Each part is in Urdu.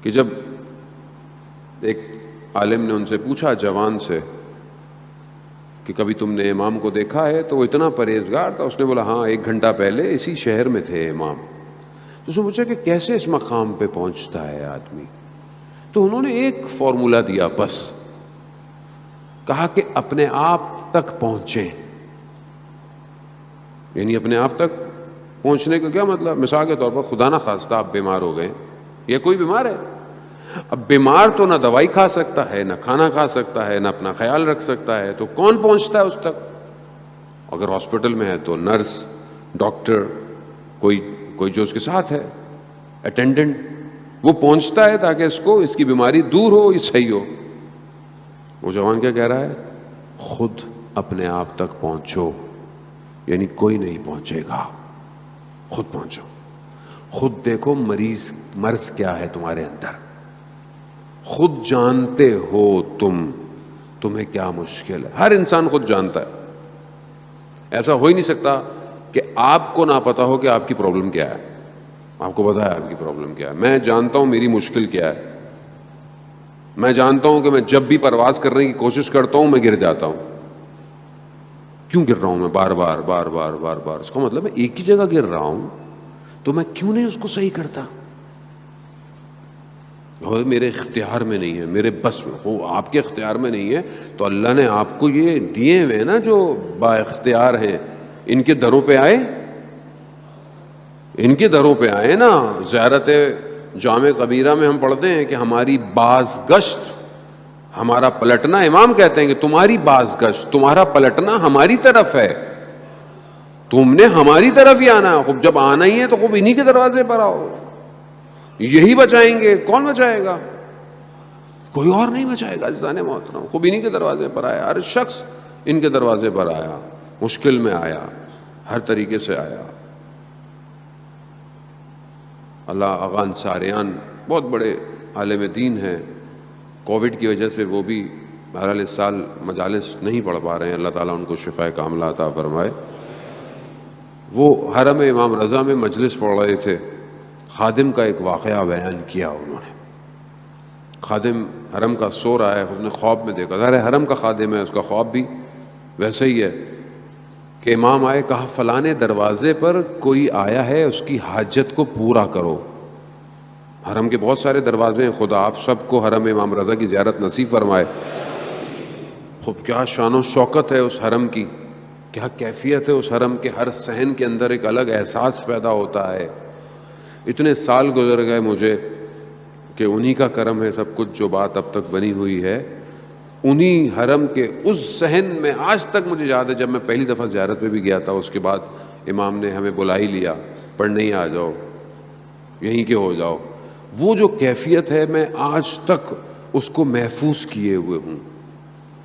کہ جب ایک عالم نے ان سے پوچھا جوان سے کہ کبھی تم نے امام کو دیکھا ہے، تو وہ اتنا پرہیزگار تھا، اس نے بولا ہاں 1 گھنٹہ پہلے اسی شہر میں تھے امام۔ تو اس نے پوچھا کہ کیسے اس مقام پہ پہنچتا ہے آدمی؟ تو انہوں نے ایک فارمولا دیا، بس کہا کہ اپنے آپ تک پہنچیں۔ یعنی اپنے آپ تک پہنچنے کا کیا مطلب؟ مثال کے طور پر خدا نہ خواستہ آپ بیمار ہو گئے، یا کوئی بیمار ہے، اب بیمار تو نہ دوائی کھا سکتا ہے، نہ کھانا کھا سکتا ہے، نہ اپنا خیال رکھ سکتا ہے، تو کون پہنچتا ہے اس تک؟ اگر ہاسپٹل میں ہے تو نرس، ڈاکٹر، کوئی جو اس کے ساتھ ہے، اٹینڈنٹ، وہ پہنچتا ہے تاکہ اس کی بیماری دور ہو، یہ صحیح ہو۔ وہ جوان کیا کہہ رہا ہے؟ خود اپنے آپ تک پہنچو، یعنی کوئی نہیں پہنچے گا، خود پہنچو، خود دیکھو مرض کیا ہے تمہارے اندر، خود جانتے ہو تمہیں کیا مشکل ہے۔ ہر انسان خود جانتا ہے، ایسا ہو ہی نہیں سکتا کہ آپ کو نہ پتا ہو کہ آپ کی پرابلم کیا ہے۔ آپ کو پتا ہے آپ کی پرابلم کیا ہے، میں جانتا ہوں میری مشکل کیا ہے، میں جانتا ہوں کہ میں جب بھی پرواز کرنے کی کوشش کرتا ہوں میں گر جاتا ہوں۔ کیوں گر رہا ہوں میں بار بار بار بار بار بار؟ اس کا مطلب میں ایک ہی جگہ گر رہا ہوں، تو میں کیوں نہیں اس کو صحیح کرتا؟ میرے اختیار میں نہیں ہے، میرے بس میں ہو، آپ کے اختیار میں نہیں ہے، تو اللہ نے آپ کو یہ دیے ہوئے نا جو با اختیار ہیں، ان کے دروں پہ آئے، ان کے دروں پہ آئے نا۔ زیارت جامع کبیرہ میں ہم پڑھتے ہیں کہ ہماری بازگشت، ہمارا پلٹنا، امام کہتے ہیں کہ تمہاری بازگشت، تمہارا پلٹنا ہماری طرف ہے، تم نے ہماری طرف ہی آنا ہے۔ خوب جب آنا ہی ہے تو خوب انہی کے دروازے پر آؤ، یہی بچائیں گے، کون بچائے گا؟ کوئی اور نہیں بچائے گا۔ عزیزان محترم، خوب انہی کے دروازے پر آیا، ہر شخص ان کے دروازے پر آیا، مشکل میں آیا، ہر طریقے سے آیا۔ اللہ آغا انصاریان بہت بڑے عالم دین ہیں، کووڈ کی وجہ سے وہ بھی بہرحال اس سال مجالس نہیں پڑھ پا رہے ہیں، اللہ تعالیٰ ان کو شفائے کاملہ عطا فرمائے۔ وہ حرم امام رضا میں مجلس پڑھ رہے تھے، خادم کا ایک واقعہ بیان کیا انہوں نے۔ خادم حرم کا سو رہا ہے، اس نے خواب میں دیکھا، ظاہر ہے حرم کا خادم ہے، اس کا خواب بھی ویسے ہی ہے کہ امام آئے، کہا فلانے دروازے پر کوئی آیا ہے، اس کی حاجت کو پورا کرو۔ حرم کے بہت سارے دروازے ہیں، خدا آپ سب کو حرم امام رضا کی زیارت نصیب فرمائے۔ خوب کیا شان و شوکت ہے اس حرم کی، کیا کیفیت ہے اس حرم کے، ہر صحن کے اندر ایک الگ احساس پیدا ہوتا ہے۔ اتنے سال گزر گئے مجھے کہ انہی کا کرم ہے سب کچھ، جو بات اب تک بنی ہوئی ہے انہی حرم کے اس صحن میں آج تک مجھے یاد ہے۔ جب میں پہلی دفعہ زیارت پہ بھی گیا تھا، اس کے بعد امام نے ہمیں بلا ہی لیا، پڑھنے ہی آ جاؤ، یہیں کے ہو جاؤ۔ وہ جو کیفیت ہے میں آج تک اس کو محفوظ کیے ہوئے ہوں،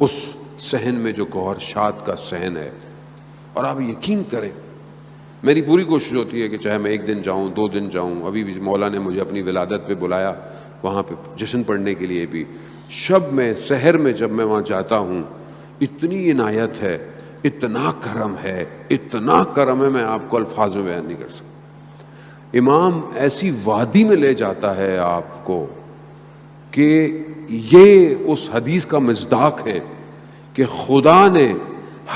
اس صحن میں جو گوہر شاد کا صحن ہے۔ اور آپ یقین کریں، میری پوری کوشش ہوتی ہے کہ چاہے میں 1 دن جاؤں، 2 دن جاؤں۔ ابھی بھی مولا نے مجھے اپنی ولادت پہ بلایا، وہاں پہ جشن پڑھنے کے لیے بھی، شب میں سحر میں جب میں وہاں جاتا ہوں، اتنی عنایت ہے، اتنا کرم ہے، اتنا کرم ہے، میں آپ کو الفاظ میں بیان نہیں کر سکتا۔ امام ایسی وادی میں لے جاتا ہے آپ کو کہ یہ اس حدیث کا مصداق ہے کہ خدا نے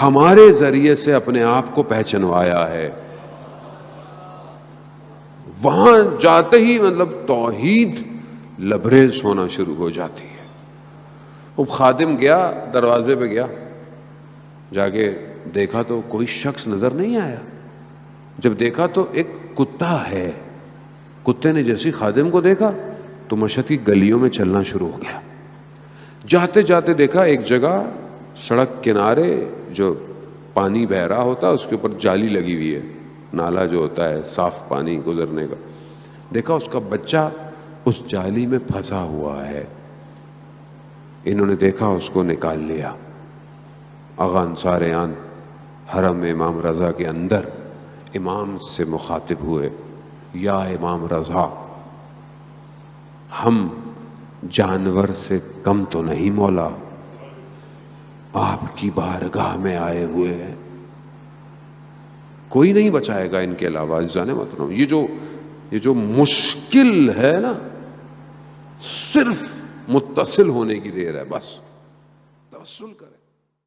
ہمارے ذریعے سے اپنے آپ کو پہچنوایا ہے۔ وہاں جاتے ہی مطلب توحید لبریز ہونا شروع ہو جاتی ہے۔ اب خادم گیا، دروازے پہ گیا، جا کے دیکھا تو کوئی شخص نظر نہیں آیا۔ جب دیکھا تو ایک کتا ہے، کتے نے جیسی خادم کو دیکھا تو مشہد کی گلیوں میں چلنا شروع ہو گیا۔ جاتے جاتے دیکھا ایک جگہ سڑک کنارے جو پانی بہ رہا ہوتا ہے اس کے اوپر جالی لگی ہوئی ہے، نالا جو ہوتا ہے صاف پانی گزرنے کا، دیکھا اس کا بچہ اس جالی میں پھنسا ہوا ہے۔ انہوں نے دیکھا، اس کو نکال لیا۔ آغا انصاریان حرم امام رضا کے اندر امام سے مخاطب ہوئے، یا امام رضا، ہم جانور سے کم تو نہیں مولا، آپ کی بارگاہ میں آئے ہوئے ہیں، کوئی نہیں بچائے گا ان کے علاوہ۔ عزیزان محترم، یہ جو مشکل ہے نا، صرف متصل ہونے کی دیر ہے، بس توسل کریں.